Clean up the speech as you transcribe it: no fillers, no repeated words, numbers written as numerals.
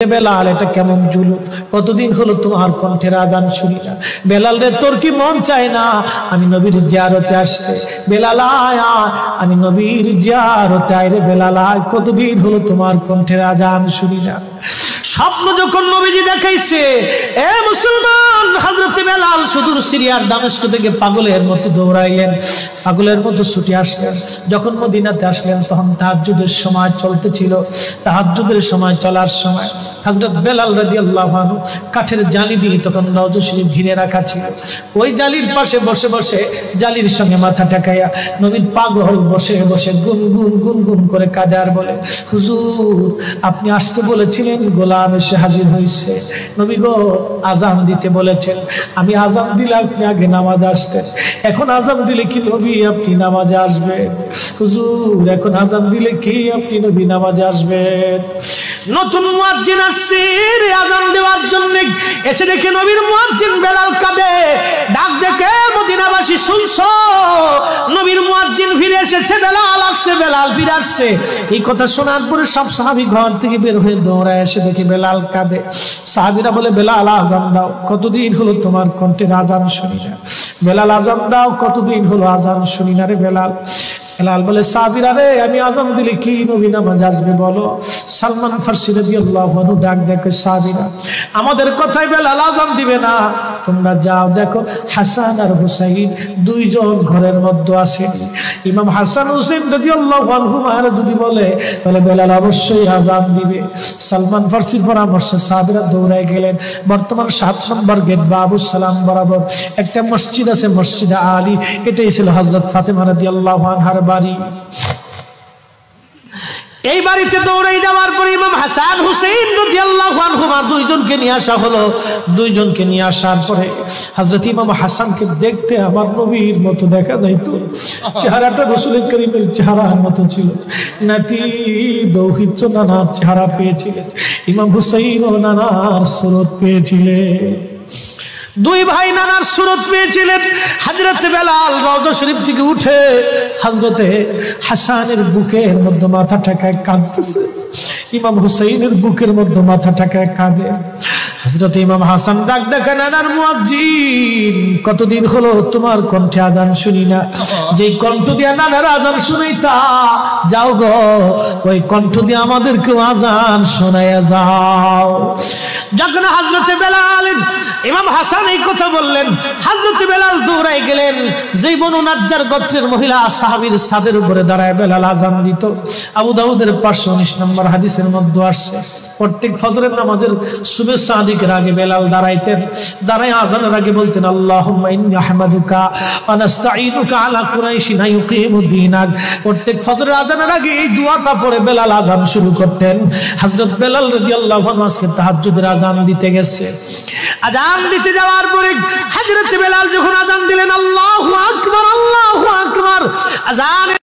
বেলাল এটা কেমন জুলুম, কতদিন হলো তোমার কণ্ঠের আজান শুনি না। বেলাল রে তোর কি মন চায় না আমি নবীর জিয়ারতে আসতে? বেলাল আয়, আমি নবীর জিয়ারতে আয় রে বেলাল আয়, কতদিন হলো তোমার কণ্ঠের আজান শুনি না। স্বপ্ন যখন নবীজি দেখাইছে, এ মুসলমান, হযরত বেলাল সুদূর সিরিয়ার দামেস্ক থেকে পাগলের মতো দৌড়াইলেন, পাগলের মতো ছুটে আসলেন। যখন মদিনাতে আসলেন তখন তাহাজ্জুদের সময় চলতেছিল। তাহাজ্জুদের সময় চলার সময় হযরত বেলাল রাদিয়াল্লাহু আনহু কাঠের জালি দিয়ে তখন রওজা শরীফ ঘিরে রাখা ছিল। ওই জালির পাশে বসে বসে জালির সঙ্গে মাথা ঠেকাইয়া নবীর পাগল বসে বসে গুনগুন গুনগুন করে কাঁদে আর বলে, হুজুর আপনি আসতে বলেছিলেন, গোলাম এসে হাজির হয়েছে। নবী গো আজান দিতে বলেছেন, আমি আজান দিলে আপনি আগে নামাজে আসতেন, এখন আজান দিলে কি নবী আপনি নামাজে আসবেন? হুজুর এখন আজান দিলে কি আপনি নবী নামাজে আসবেন? নতুন মুয়াজ্জিন আসছে আজান দেওয়ার জন্য, এসে দেখে নবীর মুয়াজ্জিন বেলাল কাঁদে। ডাক দেখে মদিনাবাসী শুনছো, নবীর মুয়াজ্জিন ফিরে এসেছে, বেলাল আসছে, বেলাল ফিরে আসছে। এই কথা শোনার পরে সব সাহাবী ঘর থেকে বের হয়ে দৌড়ায় এসে দেখে বেলাল কাঁদে। সাহাবীরা বলে, বেলাল আজান দাও, কতদিন হলো তোমার কণ্ঠের আজান শুনি না। বেলাল আজান দাও, কতদিন হলো আজান শুনি না রে বেলাল। বেলাল বলে, সাহাবীরা রে আমি আজান দিলে কি নবী নামাজ আসবে বলো? সালমান ফারসি রাদিয়াল্লাহু আনহু ডাক দেখে, সাহাবীরা আমাদের কথায় বেলাল আজান দিবে না, তোমরা যাও দেখো হাসান আর হুসাইন দুইজন ঘরের মধ্যে আছেন। ইমাম হাসান হুসাইন রাদিয়াল্লাহু আনহুমা যদি বলে তাহলে বেলাল অবশ্যই আজান দিবে। সালমান ফারসির পরামর্শে সাহাবীরা দৌড়ায় গেলেন। বর্তমান 7 নম্বর গেট বাবুস সালাম বরাবর একটা মসজিদ আছে, মসজিদে আলী। এটাই ছিল হযরত ফাতেমা রাদিয়াল্লাহু আনহার বাড়ি। এই বাড়িতে দৌড়াই যাওয়ার পরে ইমাম হাসান হুসাইন রাদিয়াল্লাহু আনহুমা দুইজনকে নিয়ে আসা হলো। দুইজনকে নিয়ে আসার পরে হযরত ইমাম হাসানকে দেখতে আমার নবীর মতো দেখা যাইতো, চেহারাটা রাসূল করিমের চেহারার মতো ছিল। নাতি দৌহিত্র নানার চেহারা পেয়েছিলেন, ইমাম হুসাইন ও নানার সুরত পেয়েছিলেন। দুই ভাই নানার সুরত পেয়েছিলেন। হযরত বেলাল রওজা শরীফ থেকে উঠে হযরতে হাসানের বুকের মধ্যে মাথা ঠেকায় কাঁদতেছে, ইমাম হুসাইনের বুকের মধ্যে মাথা ঠেকায় কাঁদে। হযরত ইমাম হাসান ডাক দেখে, নানার মুয়াজ্জিন কতদিন হলো তোমার কণ্ঠে আজান শুনি না, যেই কণ্ঠ দিয়ে নানার আজান শুনাইতা, যাও গো ওই কণ্ঠ দিয়ে আমাদেরকেও আজান শোনাইয়া যাও। যখন হযরত বেলাল ইমাম হাসান এই কথা বললেন, হযরত বেলাল দৌড়ায় গেলেন। যেই বনু নাজ্জার গোত্রের মহিলা সাহাবীর ছাদের উপরে দাঁড়ায় বেলাল আজান দিত। আবু দাউদের 519 নম্বর হাদিসের মধ্যে আসছে, প্রত্যেক ফজরের নামাজের সুবহ সাদিকের আগে বেলাল দাঁড়াইতেন। দাঁড়ায় আজানের আগে বলতেন, আল্লাহুম্মা ইন্নী আহমাদুকা ওয়া নাস্তাঈনুকা আলা কুরাইশিন ইউকিমুদ্দীনাক। প্রত্যেক ফজরের আজানের আগে এই দোয়াটা পড়ে বেলাল আজান শুরু করতেন। হযরত বেলাল রাদিয়াল্লাহু আনহু আজকে তাহাজ্জুদের আজান দিতে গেছে। আজান দিতে যাওয়ার পরে হযরত বেলাল যখন আজান দিলেন, আল্লাহু আকবার, আল্লাহু আকবার, আজানের